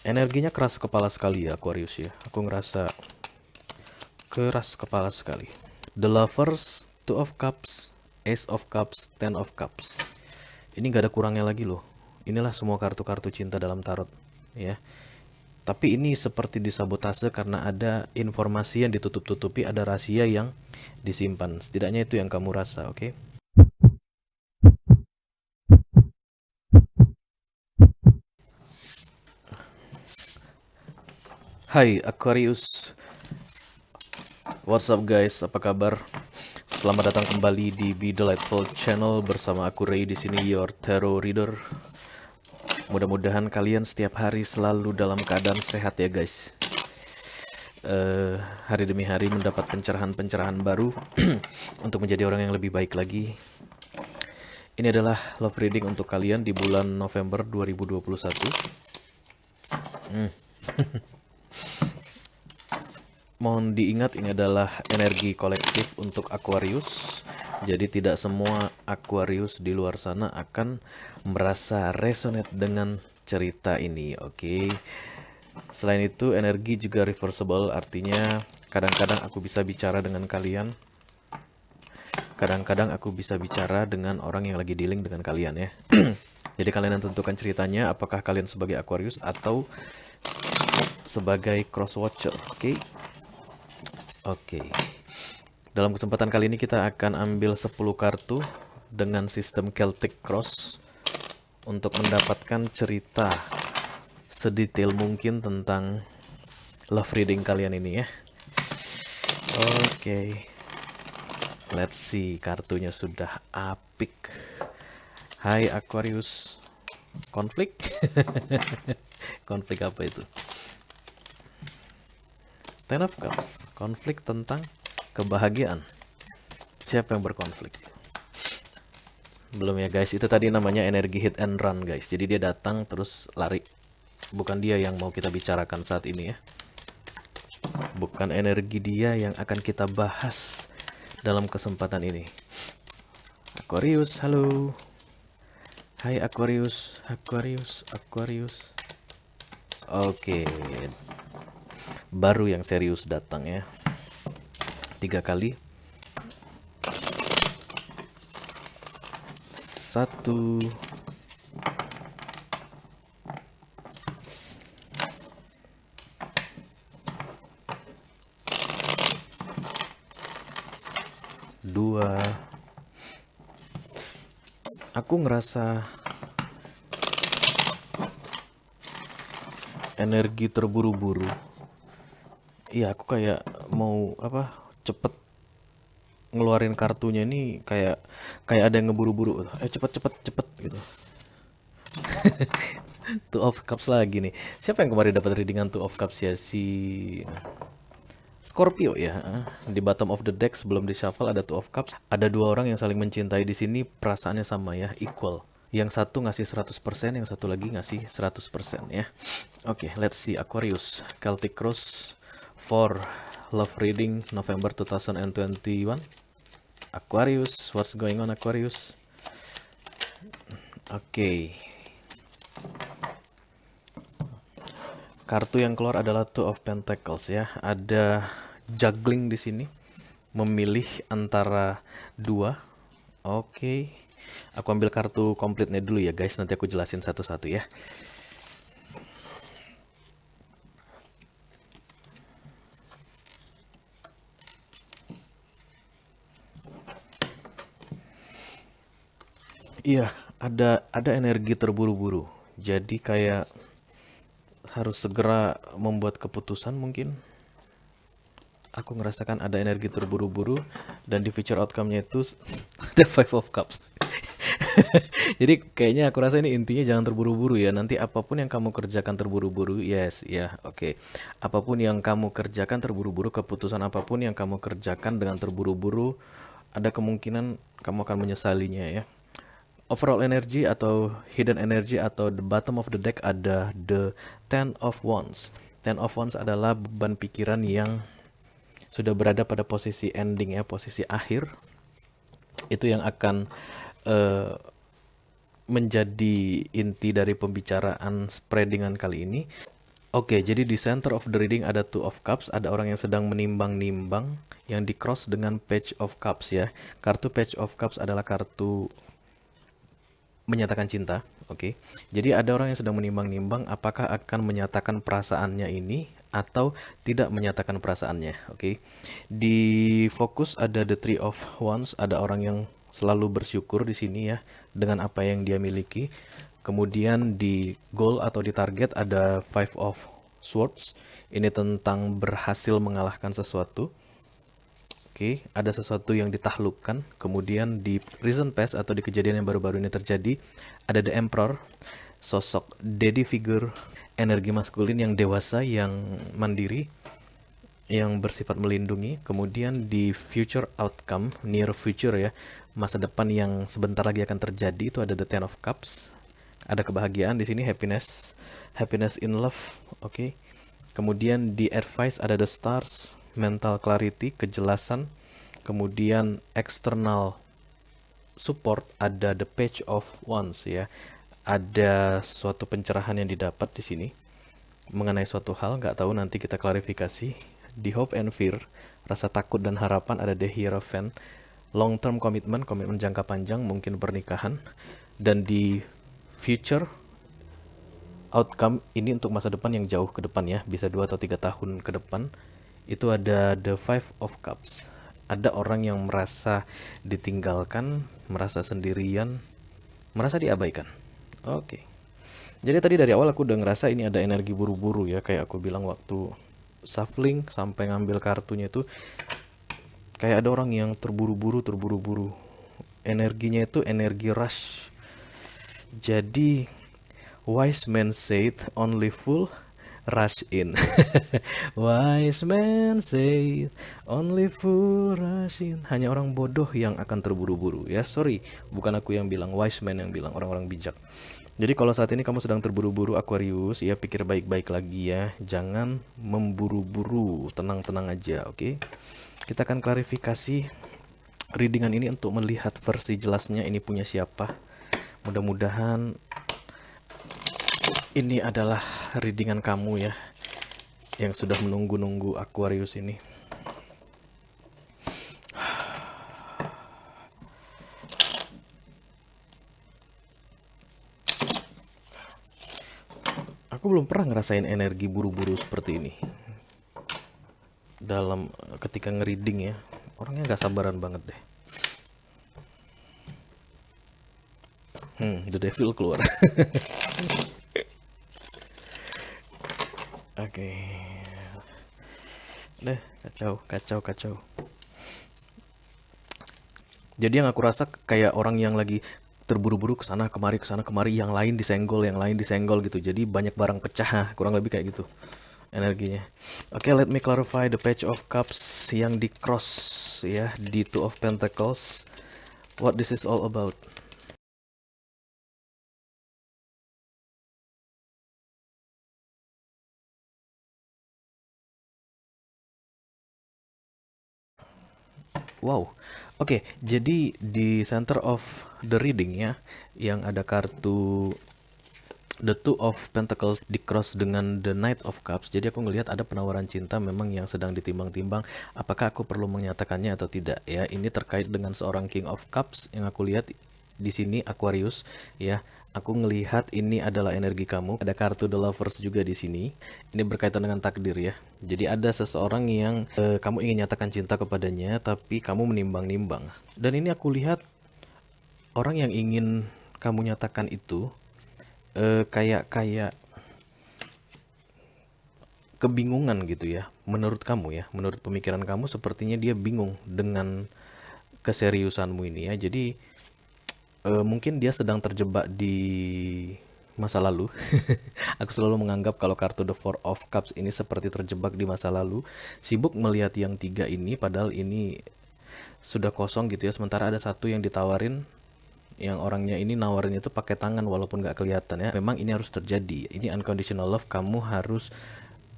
Energinya keras kepala sekali ya Aquarius ya. Aku ngerasa keras kepala sekali. The Lovers, Two of Cups, Ace of Cups, Ten of Cups. Ini gak ada kurangnya lagi loh. Inilah semua kartu-kartu cinta dalam tarot ya. Tapi ini seperti disabotase karena ada informasi yang ditutup-tutupi, ada rahasia yang disimpan. Setidaknya itu yang kamu rasa, oke? Hai Aquarius, what's up guys? Apa kabar? Selamat datang kembali di Be Delightful Channel bersama aku Ray di sini, your tarot reader. Mudah-mudahan kalian setiap hari selalu dalam keadaan sehat ya guys. Hari demi hari mendapat pencerahan-pencerahan baru untuk menjadi orang yang lebih baik lagi. Ini adalah love reading untuk kalian di bulan November 2021. Mohon diingat, ini adalah energi kolektif untuk Aquarius. Jadi tidak semua Aquarius di luar sana akan merasa resonate dengan cerita ini, oke? Selain itu, energi juga reversible, artinya kadang-kadang aku bisa bicara dengan kalian. Kadang-kadang aku bisa bicara dengan orang yang lagi dealing dengan kalian ya. Jadi kalian yang tentukan ceritanya, apakah kalian sebagai Aquarius atau sebagai cross watcher, oke? Oke. Dalam kesempatan kali ini kita akan ambil 10 kartu dengan sistem Celtic Cross untuk mendapatkan cerita sedetail mungkin tentang love reading kalian ini ya. Oke. Let's see, kartunya sudah apik. Hai Aquarius. Konflik? Konflik apa itu? Ten of Cups, konflik tentang kebahagiaan. Siapa yang berkonflik? Belum ya guys, itu tadi namanya energi hit and run guys. Jadi dia datang terus lari. Bukan dia yang mau kita bicarakan saat ini ya. Bukan energi dia yang akan kita bahas dalam kesempatan ini. Aquarius, halo. Hai Aquarius, Aquarius, Aquarius. Oke. Baru yang serius datang ya. 3 kali. 1, 2. Aku ngerasa energi terburu-buru. Iya, aku kayak mau cepet ngeluarin kartunya ini, kayak ada yang ngeburu-buru. Cepet cepet cepet gitu. Two of Cups lagi nih. Siapa yang kemarin dapat readingan Two of Cups ya? Si Scorpio ya. Di bottom of the deck sebelum di shuffle ada Two of Cups. Ada 2 orang yang saling mencintai di sini, perasaannya sama ya, equal. Yang satu ngasih 100%, yang satu lagi ngasih 100% ya. Oke, let's see Aquarius, Celtic Cross for love reading November 2021. Aquarius, what's going on Aquarius? Oke. Kartu yang keluar adalah Two of Pentacles ya. Ada juggling di sini. Memilih antara 2. Oke. Aku ambil kartu komplitnya dulu ya guys. Nanti aku jelasin satu-satu ya. Iya, ada energi terburu-buru. Jadi kayak harus segera membuat keputusan mungkin. Aku ngerasakan ada energi terburu-buru dan di feature outcome-nya itu ada Five of Cups. Jadi kayaknya aku rasa ini intinya jangan terburu-buru ya. Nanti apapun yang kamu kerjakan terburu-buru, yes, ya, oke. Apapun yang kamu kerjakan terburu-buru, keputusan apapun yang kamu kerjakan dengan terburu-buru, ada kemungkinan kamu akan menyesalinya ya. Overall energy atau hidden energy atau the bottom of the deck ada the Ten of Wands. Ten of Wands adalah beban pikiran yang sudah berada pada posisi ending ya, posisi akhir. Itu yang akan menjadi inti dari pembicaraan spreadingan kali ini. Oke, jadi di center of the reading ada Two of Cups, ada orang yang sedang menimbang-nimbang yang di cross dengan Page of Cups ya. Kartu Page of Cups adalah kartu menyatakan cinta, oke. Jadi ada orang yang sedang menimbang-nimbang apakah akan menyatakan perasaannya ini atau tidak menyatakan perasaannya, oke. Di fokus ada the Three of Wands, ada orang yang selalu bersyukur di sini ya dengan apa yang dia miliki. Kemudian di goal atau di target ada Five of Swords. Ini tentang berhasil mengalahkan sesuatu. Oke, ada sesuatu yang ditaklukkan. Kemudian di recent past atau di kejadian yang baru-baru ini terjadi, ada The Emperor, sosok daddy figure, energi maskulin yang dewasa, yang mandiri, yang bersifat melindungi. Kemudian di future outcome, near future ya, masa depan yang sebentar lagi akan terjadi, itu ada The Ten of Cups. Ada kebahagiaan di sini, happiness, happiness in love, oke. Kemudian di advice ada the stars, mental clarity, kejelasan. Kemudian external support ada the page of wands ya. Ada suatu pencerahan yang didapat di sini mengenai suatu hal, nggak tahu, nanti kita klarifikasi. Di hope and fear, rasa takut dan harapan, ada the hierophant. Long term commitment, komitmen jangka panjang, mungkin pernikahan. Dan di future outcome, ini untuk masa depan yang jauh ke depan ya, bisa 2 atau 3 tahun ke depan, itu ada the Five of Cups. Ada orang yang merasa ditinggalkan, merasa sendirian, merasa diabaikan. Oke. Jadi tadi dari awal aku udah ngerasa ini ada energi buru-buru ya, kayak aku bilang waktu shuffling sampai ngambil kartunya itu, kayak ada orang yang terburu-buru. Energinya itu energi rush. Jadi wise man said only fool rush in. Wise man said only fool rush in. Hanya orang bodoh yang akan terburu-buru. Ya sorry, bukan aku yang bilang, wise man yang bilang, orang-orang bijak. Jadi kalau saat ini kamu sedang terburu-buru Aquarius, ya pikir baik-baik lagi ya. Jangan memburu-buru, tenang-tenang aja, oke? Kita akan klarifikasi readingan ini untuk melihat versi jelasnya ini punya siapa. Mudah-mudahan ini adalah readingan kamu ya, yang sudah menunggu-nunggu Aquarius ini. Aku belum pernah ngerasain energi buru-buru seperti ini dalam ketika ngereading ya. Orangnya gak sabaran banget deh. The devil keluar. Oke. Deh, kacau. Jadi yang aku rasa kayak orang yang lagi terburu-buru kesana kemari, yang lain disenggol gitu. Jadi banyak barang pecah, kurang lebih kayak gitu energinya. Oke, let me clarify the Page of Cups yang di cross ya, di Two of Pentacles. What this is all about. Wow, oke, jadi di center of the reading ya, yang ada kartu the Two of Pentacles di cross dengan the Knight of Cups. Jadi aku ngelihat ada penawaran cinta memang yang sedang ditimbang-timbang, apakah aku perlu menyatakannya atau tidak ya. Ini terkait dengan seorang King of Cups yang aku lihat di sini, Aquarius ya. Aku ngelihat ini adalah energi kamu. Ada kartu The Lovers juga di sini. Ini berkaitan dengan takdir ya. Jadi ada seseorang yang kamu ingin nyatakan cinta kepadanya, tapi kamu menimbang-nimbang. Dan ini aku lihat orang yang ingin kamu nyatakan itu kayak kebingungan gitu ya. Menurut kamu ya, menurut pemikiran kamu sepertinya dia bingung dengan keseriusanmu ini ya. Jadi mungkin dia sedang terjebak di masa lalu. Aku selalu menganggap kalau kartu The Four of Cups ini seperti terjebak di masa lalu, sibuk melihat yang 3 ini, padahal ini sudah kosong gitu ya. Sementara ada satu yang ditawarin, yang orangnya ini nawarin itu pakai tangan walaupun nggak kelihatan ya. Memang ini harus terjadi. Ini unconditional love, kamu harus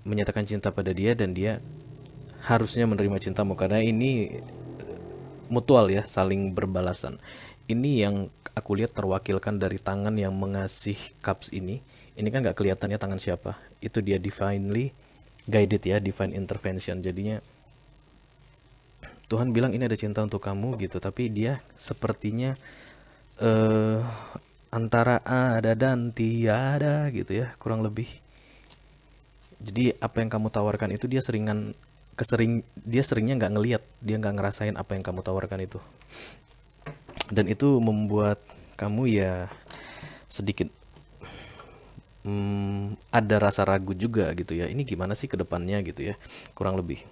menyatakan cinta pada dia dan dia harusnya menerima cintamu, karena ini mutual ya, saling berbalasan. Ini yang aku lihat terwakilkan dari tangan yang mengasih cups ini. Ini kan nggak kelihatan ya tangan siapa. itu dia divinely guided ya, divine intervention. Jadinya Tuhan bilang ini ada cinta untuk kamu gitu, tapi dia sepertinya eh antara ada dan tiada gitu ya, kurang lebih. Jadi apa yang kamu tawarkan itu dia seringnya nggak ngelihat, dia nggak ngerasain apa yang kamu tawarkan itu, dan itu membuat kamu ya sedikit ada rasa ragu juga gitu ya. Ini gimana sih ke depannya gitu ya, kurang lebih.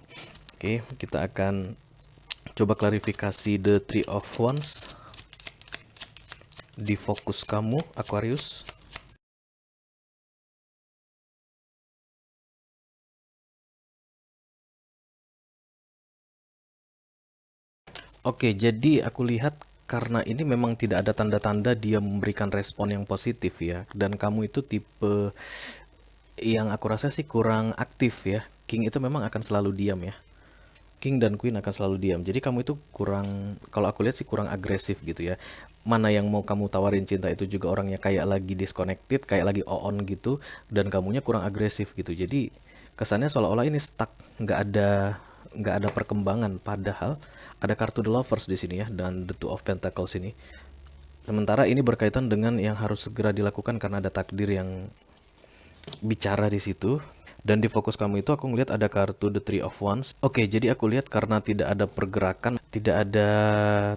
Oke, kita akan coba klarifikasi the Three of Wands di fokus kamu, Aquarius. Oke, jadi aku lihat karena ini memang tidak ada tanda-tanda dia memberikan respon yang positif ya. Dan kamu itu tipe yang aku rasa sih kurang aktif ya. King itu memang akan selalu diam ya. King dan Queen akan selalu diam. Jadi kamu itu kurang, kalau aku lihat sih kurang agresif gitu ya. Mana yang mau kamu tawarin cinta itu juga orangnya kayak lagi disconnected, kayak lagi on gitu, dan kamunya kurang agresif gitu. Jadi kesannya seolah-olah ini stuck, nggak ada perkembangan. Padahal ada kartu The Lovers di sini ya, dan The Two of Pentacles ini. Sementara ini berkaitan dengan yang harus segera dilakukan karena ada takdir yang bicara di situ. Dan di fokus kamu itu aku ngeliat ada kartu The Three of Wands. Oke, jadi aku lihat karena tidak ada pergerakan, tidak ada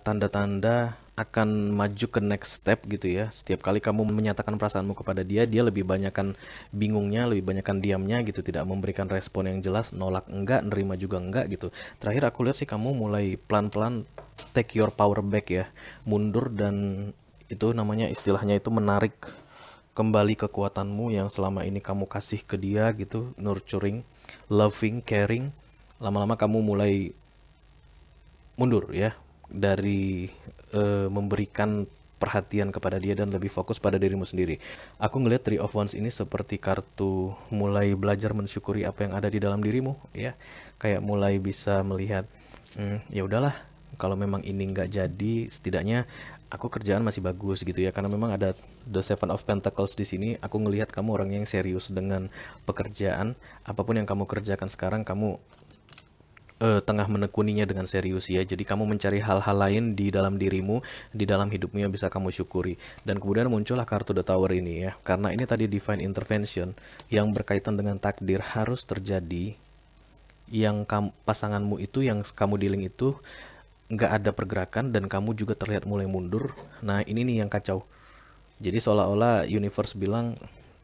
tanda-tanda akan maju ke next step gitu ya. Setiap kali kamu menyatakan perasaanmu kepada dia, dia lebih banyakkan bingungnya, lebih banyakkan diamnya gitu, tidak memberikan respon yang jelas, nolak enggak, nerima juga enggak gitu. Terakhir aku lihat sih kamu mulai pelan-pelan take your power back ya, mundur, dan itu namanya, istilahnya itu menarik kembali kekuatanmu yang selama ini kamu kasih ke dia gitu, nurturing, loving, caring. Lama-lama kamu mulai mundur ya dari memberikan perhatian kepada dia dan lebih fokus pada dirimu sendiri. Aku ngelihat Three of Wands ini seperti kartu mulai belajar mensyukuri apa yang ada di dalam dirimu ya. Kayak mulai bisa melihat, ya udahlah, kalau memang ini nggak jadi, setidaknya aku kerjaan masih bagus gitu ya, karena memang ada The Seven of Pentacles di sini. Aku ngelihat kamu orang yang serius dengan pekerjaan. Apapun yang kamu kerjakan sekarang, kamu tengah menekuninya dengan serius ya. Jadi kamu mencari hal-hal lain di dalam dirimu, di dalam hidupmu yang bisa kamu syukuri. Dan kemudian muncullah kartu The Tower ini ya. Karena ini tadi divine intervention yang berkaitan dengan takdir harus terjadi. Yang pasanganmu itu, yang kamu dealing itu nggak ada pergerakan, dan kamu juga terlihat mulai mundur. Nah ini nih yang kacau. Jadi seolah-olah universe bilang,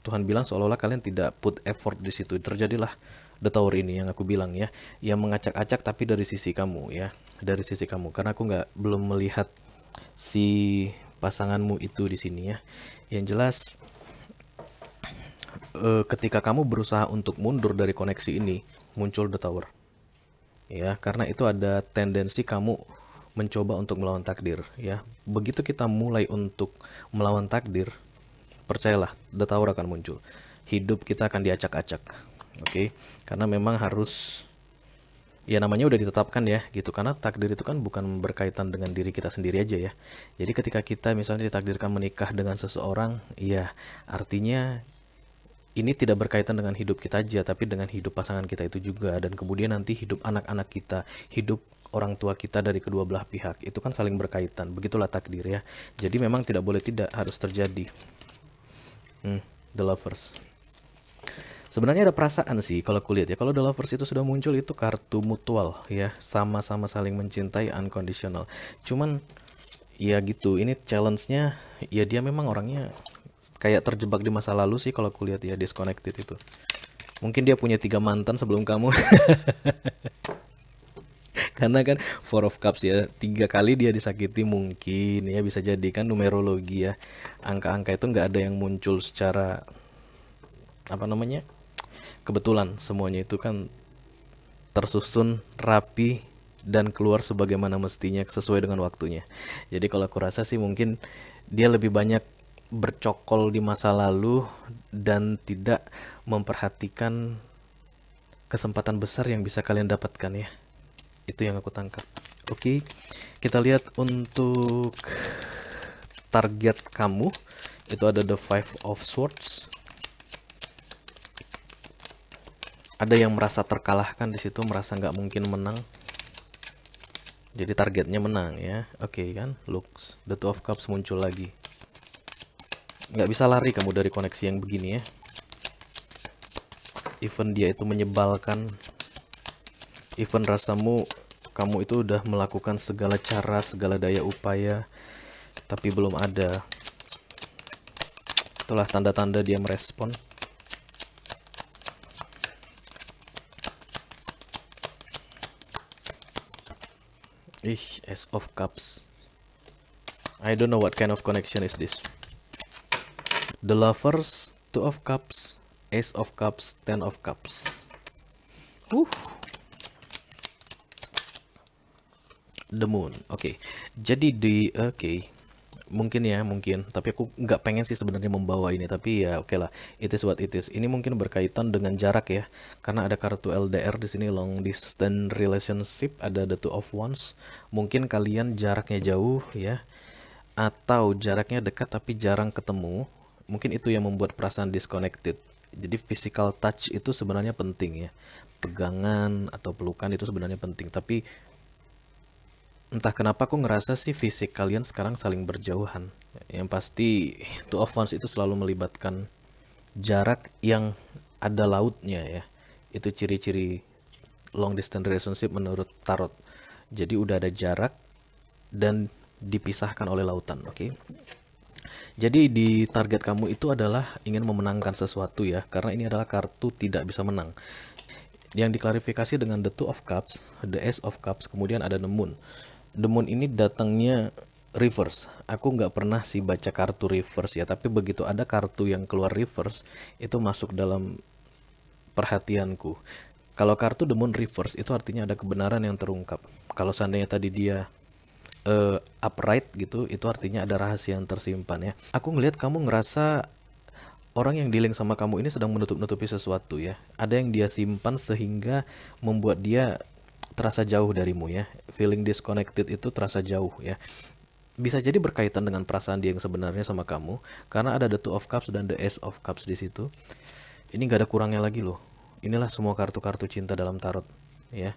Tuhan bilang seolah-olah kalian tidak put effort di situ. Terjadilah The Tower ini yang aku bilang ya, yang mengacak-acak tapi dari sisi kamu ya, dari sisi kamu. Karena aku belum melihat si pasanganmu itu di sini ya. Yang jelas ketika kamu berusaha untuk mundur dari koneksi ini, muncul The Tower. Ya, karena itu ada tendensi kamu mencoba untuk melawan takdir ya. Begitu kita mulai untuk melawan takdir, percayalah The Tower akan muncul. Hidup kita akan diacak-acak. Oke, karena memang harus, ya namanya udah ditetapkan ya gitu, karena takdir itu kan bukan berkaitan dengan diri kita sendiri aja ya. Jadi ketika kita misalnya ditakdirkan menikah dengan seseorang, ya artinya ini tidak berkaitan dengan hidup kita aja, tapi dengan hidup pasangan kita itu juga, dan kemudian nanti hidup anak-anak kita, hidup orang tua kita dari kedua belah pihak, itu kan saling berkaitan. Begitulah takdir ya. Jadi memang tidak boleh tidak, harus terjadi. The Lovers. Sebenarnya ada perasaan sih kalau kulihat ya. Kalau The Lovers itu sudah muncul, itu kartu mutual ya, sama-sama saling mencintai, unconditional. Cuman ya gitu, ini challenge-nya ya, dia memang orangnya kayak terjebak di masa lalu sih kalau kulihat ya, disconnected itu. Mungkin dia punya 3 mantan sebelum kamu. Karena kan Four of Cups ya, 3 kali dia disakiti mungkin ya, bisa jadi kan numerologi ya. Angka-angka itu nggak ada yang muncul secara apa namanya, kebetulan. Semuanya itu kan tersusun rapi dan keluar sebagaimana mestinya, sesuai dengan waktunya. Jadi kalau aku rasa sih mungkin dia lebih banyak bercokol di masa lalu dan tidak memperhatikan kesempatan besar yang bisa kalian dapatkan ya. Itu yang aku tangkap. Oke, kita lihat untuk target kamu. Itu ada The Five of Swords. ada yang merasa terkalahkan di situ, merasa nggak mungkin menang. Jadi targetnya menang ya. Oke kan, looks the two of cups muncul lagi. Nggak bisa lari kamu dari koneksi yang begini ya. Even dia itu menyebalkan, even rasamu kamu itu udah melakukan segala cara, segala daya upaya, tapi belum ada. Itulah tanda-tanda dia merespon. Ace of Cups. I don't know what kind of connection is this. The Lovers, Two of Cups, Ace of Cups, Ten of Cups. The Moon. Oke. Jadi mungkin ya, mungkin. Tapi aku nggak pengen sih sebenarnya membawa ini. Tapi ya oke lah. It is what it is. Ini mungkin berkaitan dengan jarak ya. Karena ada kartu LDR di sini, long distance relationship. Ada the two of wands. Mungkin kalian jaraknya jauh ya. Atau jaraknya dekat tapi jarang ketemu. Mungkin itu yang membuat perasaan disconnected. Jadi physical touch itu sebenarnya penting ya. Pegangan atau pelukan itu sebenarnya penting. Tapi entah kenapa aku ngerasa sih fisik kalian sekarang saling berjauhan. Yang pasti Two of Wands itu selalu melibatkan jarak yang ada lautnya ya. Itu ciri-ciri long distance relationship menurut tarot. Jadi udah ada jarak dan dipisahkan oleh lautan, oke? Jadi di target kamu itu adalah ingin memenangkan sesuatu ya, karena ini adalah kartu tidak bisa menang. Yang diklarifikasi dengan the Two of Cups, the Ace of Cups, kemudian ada the Moon. The Moon ini datangnya reverse. Aku nggak pernah sih baca kartu reverse ya, tapi begitu ada kartu yang keluar reverse, itu masuk dalam perhatianku. Kalau kartu The Moon reverse itu artinya ada kebenaran yang terungkap. Kalau seandainya tadi dia upright gitu, itu artinya ada rahasia yang tersimpan ya. Aku ngelihat kamu ngerasa orang yang dealing sama kamu ini sedang menutup-nutupi sesuatu ya. Ada yang dia simpan sehingga membuat dia terasa jauh darimu ya. Feeling disconnected itu terasa jauh ya. Bisa jadi berkaitan dengan perasaan dia yang sebenarnya sama kamu, karena ada the Two of Cups dan the Ace of Cups di situ. Ini gak ada kurangnya lagi loh. Inilah semua kartu-kartu cinta dalam tarot ya.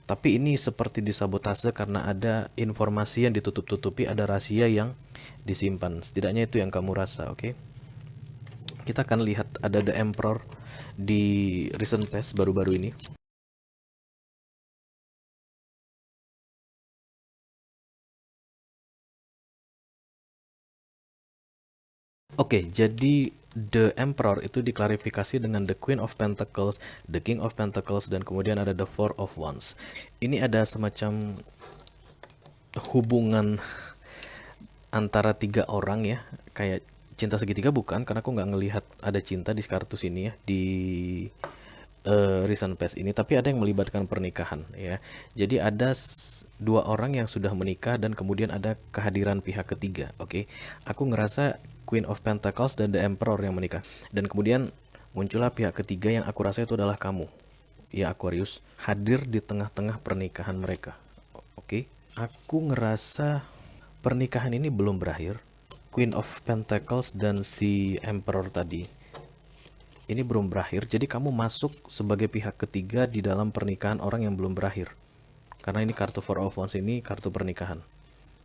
Tapi ini seperti disabotase karena ada informasi yang ditutup-tutupi, ada rahasia yang disimpan. Setidaknya itu yang kamu rasa, oke? Kita akan lihat ada The Emperor di recent past baru-baru ini. Oke, jadi The Emperor itu diklarifikasi dengan the Queen of Pentacles, the King of Pentacles, dan kemudian ada the Four of Wands. Ini ada semacam hubungan antara tiga orang ya, kayak cinta segitiga bukan, karena aku nggak ngelihat ada cinta di kartu sini ya, di recent past ini, tapi ada yang melibatkan pernikahan ya. Jadi ada dua orang yang sudah menikah dan kemudian ada kehadiran pihak ketiga, oke? Aku ngerasa Queen of Pentacles dan The Emperor yang menikah, dan kemudian muncullah pihak ketiga yang aku rasa itu adalah kamu ya, Aquarius, hadir di tengah-tengah pernikahan mereka, oke? Aku ngerasa pernikahan ini belum berakhir. Queen of Pentacles dan si Emperor tadi ini belum berakhir, jadi kamu masuk sebagai pihak ketiga di dalam pernikahan orang yang belum berakhir. Karena ini kartu Four of Wands, ini kartu pernikahan.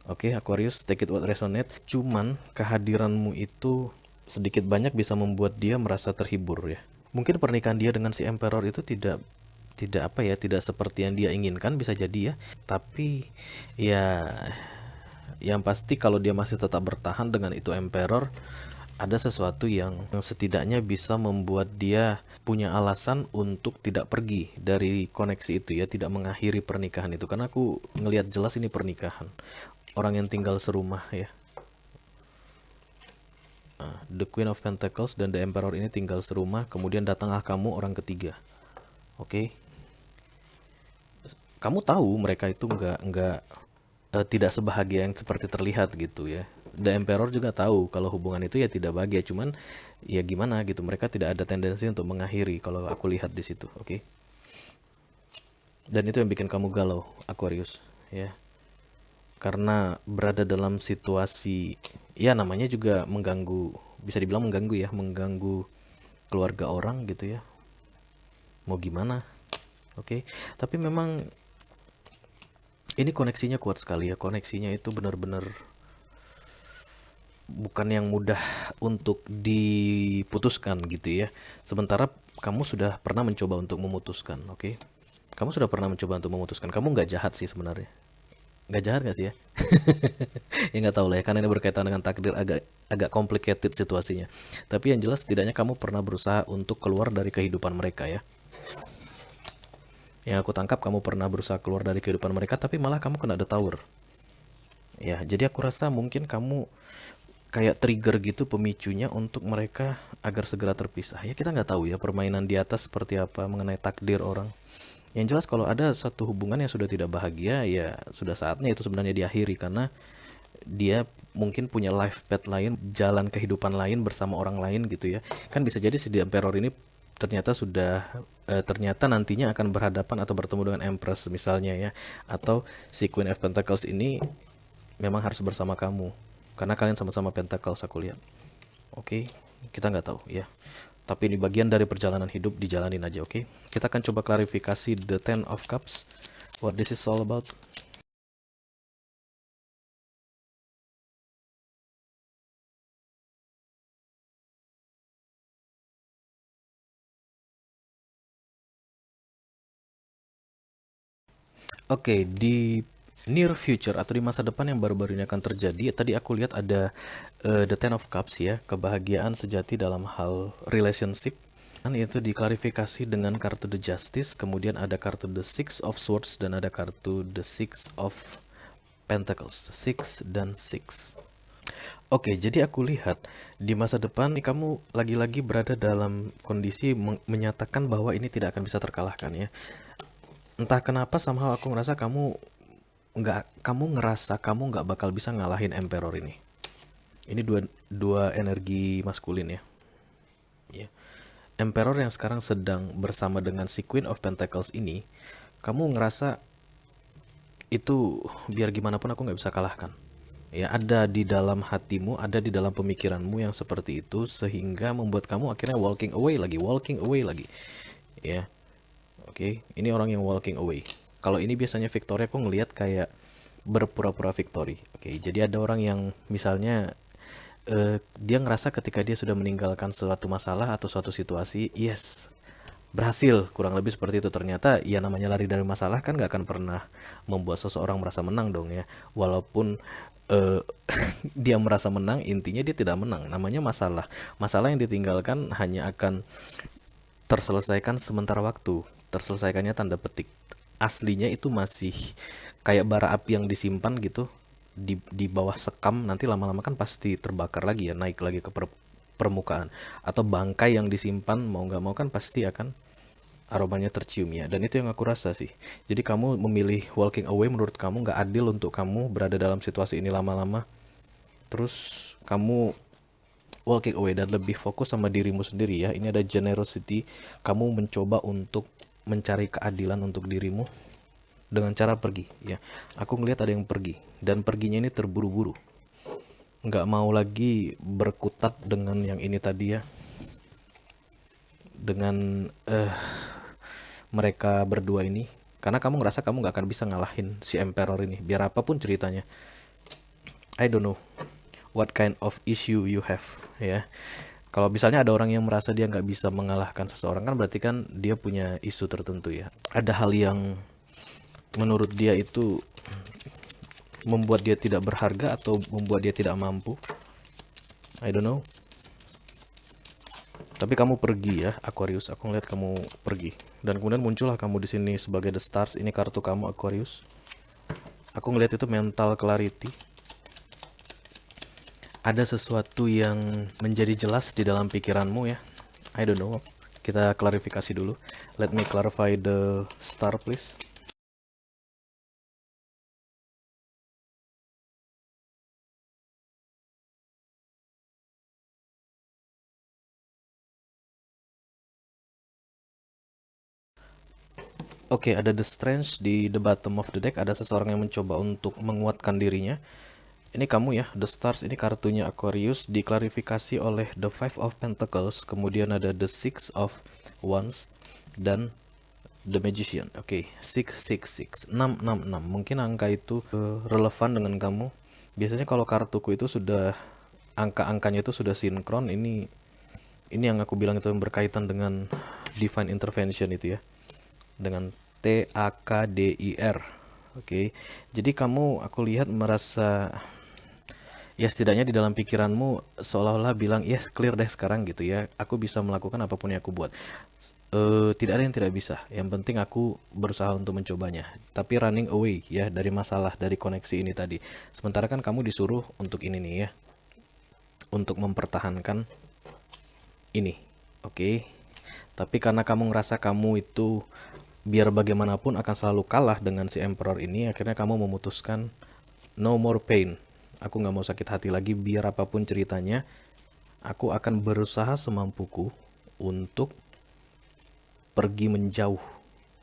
Oke, Aquarius, take it what resonate. Cuman kehadiranmu itu sedikit banyak bisa membuat dia merasa terhibur ya. Mungkin pernikahan dia dengan si Emperor itu tidak tidak seperti yang dia inginkan, bisa jadi ya. Tapi ya yang pasti kalau dia masih tetap bertahan dengan itu Emperor, ada sesuatu yang setidaknya bisa membuat dia punya alasan untuk tidak pergi dari koneksi itu ya, tidak mengakhiri pernikahan itu. Karena aku ngelihat jelas ini pernikahan, orang yang tinggal serumah ya. The Queen of Pentacles dan The Emperor ini tinggal serumah, kemudian datanglah kamu orang ketiga, oke? Kamu tahu mereka itu tidak sebahagia yang seperti terlihat gitu ya. The Emperor juga tahu kalau hubungan itu ya tidak bahagia, cuman ya gimana gitu, mereka tidak ada tendensi untuk mengakhiri kalau aku lihat di situ, oke? Dan itu yang bikin kamu galau, Aquarius ya, karena berada dalam situasi ya namanya juga mengganggu, bisa dibilang mengganggu ya, mengganggu keluarga orang gitu ya, mau gimana. Oke, tapi memang ini koneksinya kuat sekali ya. Koneksinya itu benar-benar bukan yang mudah untuk diputuskan gitu ya. Sementara kamu sudah pernah mencoba untuk memutuskan, oke? Kamu sudah pernah mencoba untuk memutuskan. Kamu nggak jahat sih sebenarnya. Nggak jahat nggak sih ya? Ya nggak tahu lah ya, karena ini berkaitan dengan takdir, agak agak complicated situasinya. Tapi yang jelas setidaknya kamu pernah berusaha untuk keluar dari kehidupan mereka ya. Yang aku tangkap kamu pernah berusaha keluar dari kehidupan mereka, tapi malah kamu kena the tower. Ya, jadi aku rasa mungkin kamu kayak trigger gitu pemicunya untuk mereka agar segera terpisah. Ya kita nggak tahu ya permainan di atas seperti apa mengenai takdir orang. Yang jelas kalau ada satu hubungan yang sudah tidak bahagia, ya sudah saatnya itu sebenarnya diakhiri karena dia mungkin punya life path lain, jalan kehidupan lain bersama orang lain gitu ya. Kan bisa jadi si The Emperor ini ternyata sudah ternyata nantinya akan berhadapan atau bertemu dengan Empress misalnya ya, atau si Queen of Pentacles ini memang harus bersama kamu karena kalian sama-sama Pentacles aku lihat. Oke, kita nggak tahu ya. Tapi ini bagian dari perjalanan hidup, dijalanin aja, oke? Kita akan coba klarifikasi the Ten of Cups, what this is all about. Oke, di near future atau di masa depan yang baru-baru ini akan terjadi, tadi aku lihat ada the Ten of Cups ya, kebahagiaan sejati dalam hal relationship. Dan itu diklarifikasi dengan kartu The Justice, kemudian ada kartu The Six of Swords, dan ada kartu The Six of Pentacles, Six dan Six. Oke, jadi aku lihat di masa depan nih kamu lagi-lagi berada dalam kondisi menyatakan bahwa ini tidak akan bisa terkalahkan ya. Entah kenapa somehow aku ngerasa kamu nggak bakal bisa ngalahin Emperor ini. Ini dua energi maskulin ya. Ya. Emperor yang sekarang sedang bersama dengan si Queen of Pentacles ini, kamu ngerasa itu biar gimana pun aku nggak bisa kalahkan. Ya, ada di dalam hatimu, ada di dalam pemikiranmu yang seperti itu sehingga membuat kamu akhirnya walking away lagi. Ya, oke, ini orang yang walking away. Kalau ini biasanya Victoria aku ngelihat kayak berpura-pura victory. Oke, jadi ada orang yang misalnya dia ngerasa ketika dia sudah meninggalkan suatu masalah atau suatu situasi, yes, berhasil, kurang lebih seperti itu. Ternyata ya namanya lari dari masalah kan gak akan pernah membuat seseorang merasa menang dong ya. Walaupun eh, dia merasa menang, intinya dia tidak menang. Namanya masalah. Masalah yang ditinggalkan hanya akan terselesaikan sementara waktu. Terselesaikannya tanda petik. Aslinya itu masih kayak bara api yang disimpan gitu di bawah sekam, nanti lama-lama kan pasti terbakar lagi ya, naik lagi ke permukaan. Atau bangkai yang disimpan mau nggak mau kan pasti akan aromanya tercium ya. Dan itu yang aku rasa sih. Jadi kamu memilih walking away, menurut kamu nggak adil untuk kamu berada dalam situasi ini lama-lama. Terus kamu walking away dan lebih fokus sama dirimu sendiri ya. Ini ada generosity, kamu mencoba untuk mencari keadilan untuk dirimu dengan cara pergi ya. Aku ngelihat ada yang pergi dan perginya ini terburu-buru, nggak mau lagi berkutat dengan yang ini tadi ya, dengan mereka berdua ini, karena kamu ngerasa kamu nggak akan bisa ngalahin si Emperor ini biar apapun ceritanya. I don't know what kind of issue you have ya. Kalau misalnya ada orang yang merasa dia nggak bisa mengalahkan seseorang, kan berarti kan dia punya isu tertentu ya. Ada hal yang menurut dia itu membuat dia tidak berharga atau membuat dia tidak mampu. I don't know. Tapi kamu pergi ya, Aquarius. Aku ngeliat kamu pergi. Dan kemudian muncullah kamu di sini sebagai The Stars. Ini kartu kamu, Aquarius. Aku ngeliat itu mental clarity. Ada sesuatu yang menjadi jelas di dalam pikiranmu ya. I don't know. Kita klarifikasi dulu. Let me clarify the star please. Oke, ada The Strange di the bottom of the deck. Ada seseorang yang mencoba untuk menguatkan dirinya. Ini kamu ya, The Stars. Ini kartunya Aquarius, diklarifikasi oleh The Five of Pentacles. Kemudian ada The Six of Wands dan The Magician. Oke, 666, 666. Mungkin angka itu relevan dengan kamu. Biasanya kalau kartuku itu sudah angka-angkanya itu sudah sinkron. Ini yang aku bilang itu yang berkaitan dengan divine intervention itu ya. Dengan TAKDIR. Oke. Jadi kamu aku lihat merasa ya setidaknya di dalam pikiranmu seolah-olah bilang yes clear deh sekarang gitu ya. Aku bisa melakukan apapun yang aku buat. Tidak ada yang tidak bisa. Yang penting aku berusaha untuk mencobanya. Tapi running away ya dari masalah, dari koneksi ini tadi. Sementara kan kamu disuruh untuk ini nih ya, untuk mempertahankan ini. Oke. Tapi karena kamu ngerasa kamu itu biar bagaimanapun akan selalu kalah dengan si Emperor ini, akhirnya kamu memutuskan no more pain. Aku nggak mau sakit hati lagi, biar apapun ceritanya, aku akan berusaha semampuku untuk pergi menjauh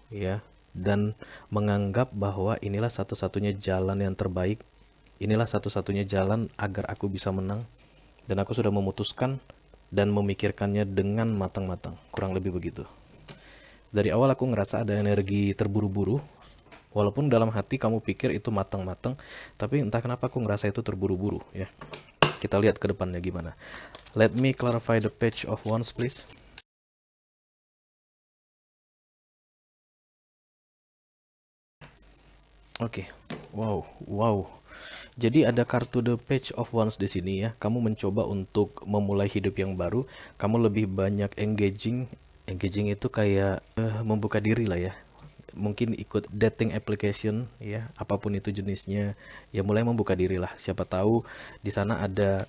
ya, dan menganggap bahwa inilah satu-satunya jalan yang terbaik, inilah satu-satunya jalan agar aku bisa menang, dan aku sudah memutuskan dan memikirkannya dengan matang-matang, kurang lebih begitu. Dari awal aku ngerasa ada energi terburu-buru, walaupun dalam hati kamu pikir itu matang-matang, tapi entah kenapa aku ngerasa itu terburu-buru ya. Kita lihat ke depannya gimana. Let me clarify the page of wands please. Oke, wow. Jadi ada kartu The Page of Wands di sini ya. Kamu mencoba untuk memulai hidup yang baru. Kamu lebih banyak engaging. Engaging itu kayak membuka diri lah ya. Mungkin ikut dating application ya, apapun itu jenisnya. Ya mulai membuka diri lah. Siapa tahu di sana ada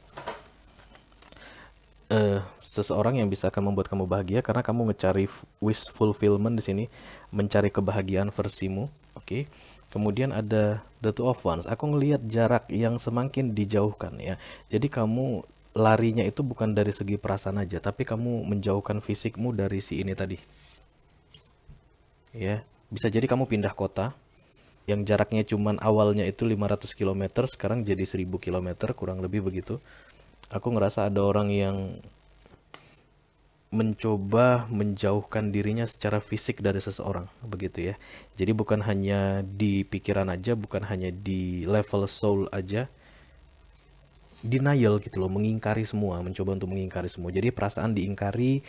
seseorang yang bisa akan membuat kamu bahagia karena kamu ngecari wish fulfillment di sini, mencari kebahagiaan versimu. Oke. Kemudian ada the two of wands. Aku ngelihat jarak yang semakin dijauhkan ya. Jadi kamu larinya itu bukan dari segi perasaan aja, tapi kamu menjauhkan fisikmu dari si ini tadi. Ya, bisa jadi kamu pindah kota yang jaraknya cuman awalnya itu 500 km, sekarang jadi 1000 km, kurang lebih begitu. Aku ngerasa ada orang yang mencoba menjauhkan dirinya secara fisik dari seseorang, begitu ya. Jadi bukan hanya di pikiran aja, bukan hanya di level soul aja, denial gitu loh, mengingkari semua, mencoba untuk mengingkari semua. Jadi perasaan diingkari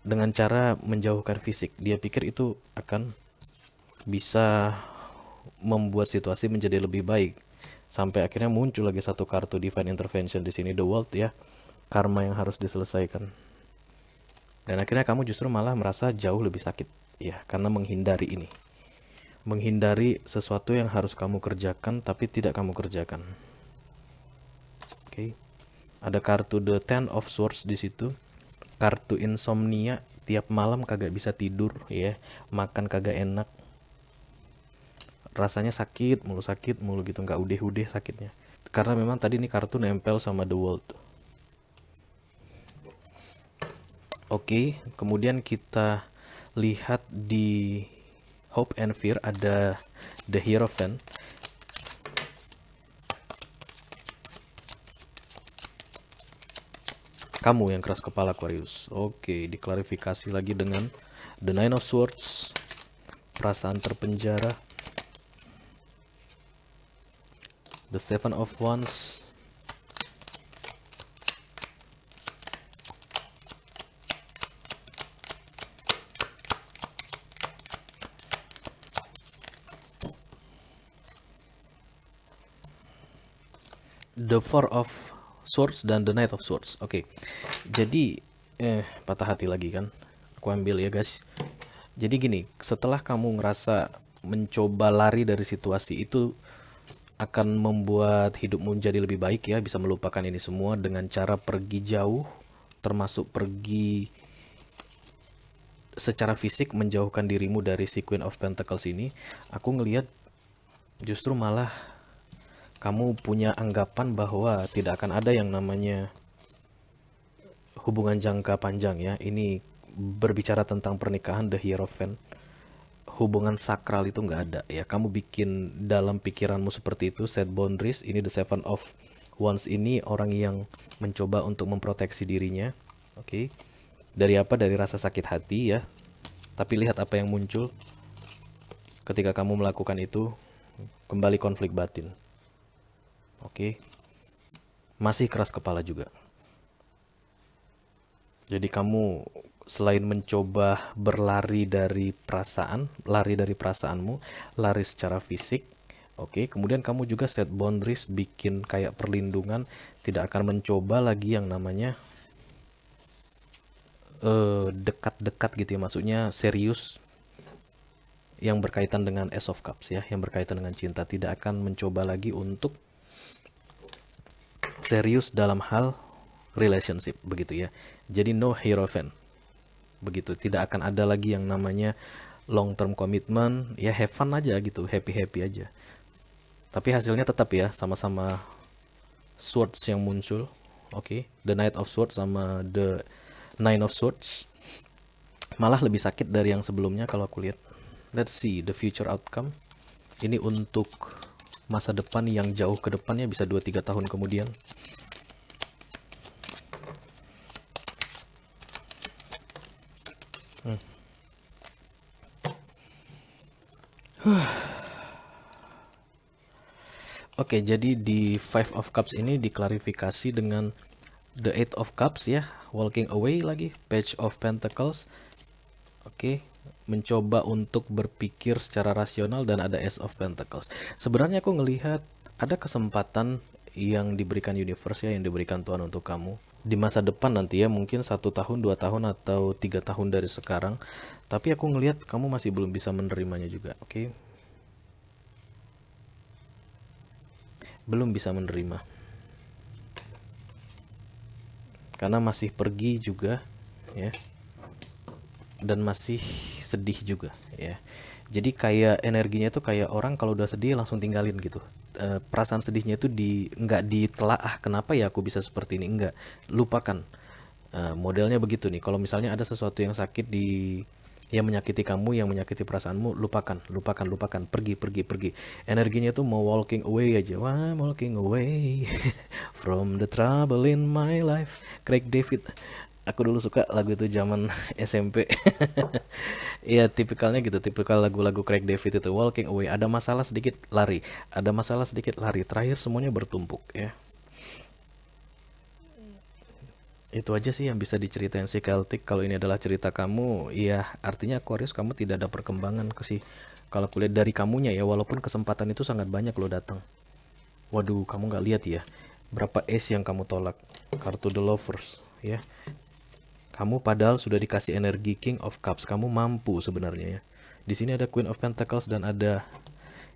dengan cara menjauhkan fisik. Dia pikir itu akan bisa membuat situasi menjadi lebih baik. Sampai akhirnya muncul lagi satu kartu divine intervention di sini, the world ya, karma yang harus diselesaikan. Dan akhirnya kamu justru malah merasa jauh lebih sakit ya, karena menghindari ini, menghindari sesuatu yang harus kamu kerjakan tapi tidak kamu kerjakan. Oke. Ada kartu the Ten of Swords di situ, kartu insomnia, tiap malam kagak bisa tidur ya, makan kagak enak, rasanya sakit mulu gitu, nggak udeh-udeh sakitnya, karena memang tadi ini kartu nempel sama the world. Oke, kemudian kita lihat di Hope and Fear ada the Hierophant. Kamu yang keras kepala Aquarius. Oke, diklarifikasi lagi dengan the Nine of Swords, perasaan terpenjara, the Seven of Wands, the Four of Swords, dan the Knight of Swords. Oke. Jadi patah hati lagi kan. Aku ambil ya guys. Jadi gini, setelah kamu ngerasa mencoba lari dari situasi itu akan membuat hidupmu menjadi lebih baik ya, bisa melupakan ini semua dengan cara pergi jauh, termasuk pergi secara fisik, menjauhkan dirimu dari si Queen of Pentacles ini. Aku ngelihat justru malah kamu punya anggapan bahwa tidak akan ada yang namanya hubungan jangka panjang ya. Ini berbicara tentang pernikahan, the Hierophant. Hubungan sakral itu nggak ada ya. Kamu bikin dalam pikiranmu seperti itu, set boundaries. Ini the Seven of Wands ini orang yang mencoba untuk memproteksi dirinya. Oke. Dari apa? Dari rasa sakit hati ya. Tapi lihat apa yang muncul ketika kamu melakukan itu, kembali konflik batin. Oke. Masih keras kepala juga. Jadi kamu selain mencoba berlari dari perasaan, lari dari perasaanmu, lari secara fisik, oke, kemudian kamu juga set boundaries, bikin kayak perlindungan, tidak akan mencoba lagi yang namanya dekat-dekat gitu ya, maksudnya serius yang berkaitan dengan Ace of Cups ya, yang berkaitan dengan cinta, tidak akan mencoba lagi untuk serius dalam hal relationship begitu ya. Jadi no hierophant. Begitu, tidak akan ada lagi yang namanya long term commitment, ya have fun aja gitu, happy-happy aja. Tapi hasilnya tetap ya sama-sama swords yang muncul. Oke, the Knight of Swords sama the Nine of Swords. Malah lebih sakit dari yang sebelumnya kalau aku lihat. Let's see the future outcome. Ini untuk masa depan yang jauh ke depannya, bisa 2-3 tahun kemudian. Oke, jadi di Five of Cups ini diklarifikasi dengan the Eight of Cups ya, walking away lagi, Page of Pentacles. Oke, mencoba untuk berpikir secara rasional, dan ada Ace of Pentacles. Sebenarnya aku ngelihat ada kesempatan yang diberikan universe ya, yang diberikan Tuhan untuk kamu di masa depan nanti ya, mungkin 1 tahun, 2 tahun, atau 3 tahun dari sekarang. Tapi aku ngelihat kamu masih belum bisa menerimanya juga. Oke, belum bisa menerima karena masih pergi juga ya, dan masih sedih juga ya. Jadi kayak energinya itu kayak orang kalau udah sedih langsung tinggalin gitu. Perasaan sedihnya itu nggak ditelaah, kenapa ya aku bisa seperti ini, enggak, lupakan. Modelnya begitu nih, kalau misalnya ada sesuatu yang sakit yang menyakiti kamu, yang menyakiti perasaanmu, lupakan, lupakan, lupakan, pergi, pergi, pergi. Energinya tuh mau walking away aja. Wah, walking away from the trouble in my life. Craig David. Aku dulu suka lagu itu zaman SMP. Iya, tipikalnya gitu, tipikal lagu-lagu Craig David itu, walking away. Ada masalah sedikit lari, ada masalah sedikit lari. Terakhir semuanya bertumpuk ya. Itu aja sih yang bisa diceritain si Celtic. Kalau ini adalah cerita kamu, ya artinya Aquarius kamu tidak ada perkembangan ke sih. Kalau kulihat dari kamunya ya, walaupun kesempatan itu sangat banyak lo datang. Waduh, kamu nggak lihat ya berapa ace yang kamu tolak. Kartu The Lovers ya. Kamu padahal sudah dikasih energi King of Cups, kamu mampu sebenarnya ya. Di sini ada Queen of Pentacles dan ada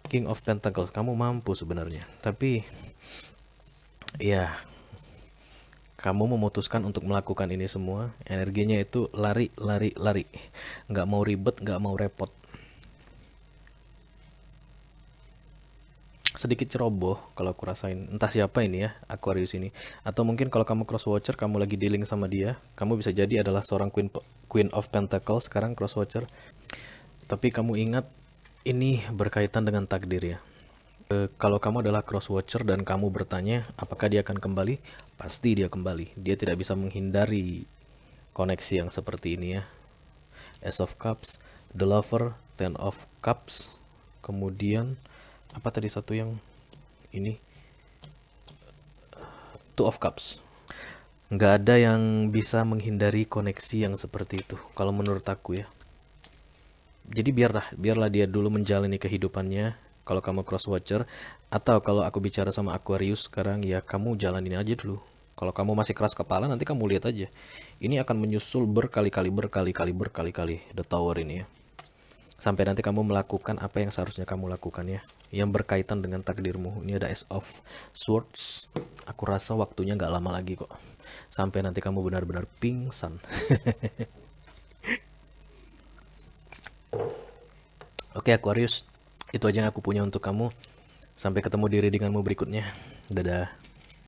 King of Pentacles, kamu mampu sebenarnya. Tapi ya, kamu memutuskan untuk melakukan ini semua. Energinya itu lari, lari, lari. Nggak mau ribet, nggak mau repot. Sedikit ceroboh kalau aku rasain. Entah siapa ini ya, Aquarius ini. Atau mungkin kalau kamu cross watcher, kamu lagi dealing sama dia, kamu bisa jadi adalah seorang Queen of Pentacles sekarang cross watcher. Tapi kamu ingat, ini berkaitan dengan takdir ya. Kalau kamu adalah cross watcher dan kamu bertanya apakah dia akan kembali, pasti dia kembali. Dia tidak bisa menghindari koneksi yang seperti ini ya. Ace of Cups, The Lover, Ten of Cups, kemudian apa tadi satu yang ini, Two of Cups. Nggak ada yang bisa menghindari koneksi yang seperti itu kalau menurut aku ya. Jadi biarlah dia dulu menjalani kehidupannya. Kalau kamu cross watcher, atau kalau aku bicara sama Aquarius sekarang, ya kamu jalanin aja dulu. Kalau kamu masih keras kepala, nanti kamu lihat aja. Ini akan menyusul berkali-kali, berkali-kali, berkali-kali The Tower ini ya. Sampai nanti kamu melakukan apa yang seharusnya kamu lakukan ya, yang berkaitan dengan takdirmu. Ini ada Ace of Swords. Aku rasa waktunya nggak lama lagi kok, sampai nanti kamu benar-benar pingsan. Oke Aquarius, itu aja yang aku punya untuk kamu. Sampai ketemu di readinganmu berikutnya. Dadah.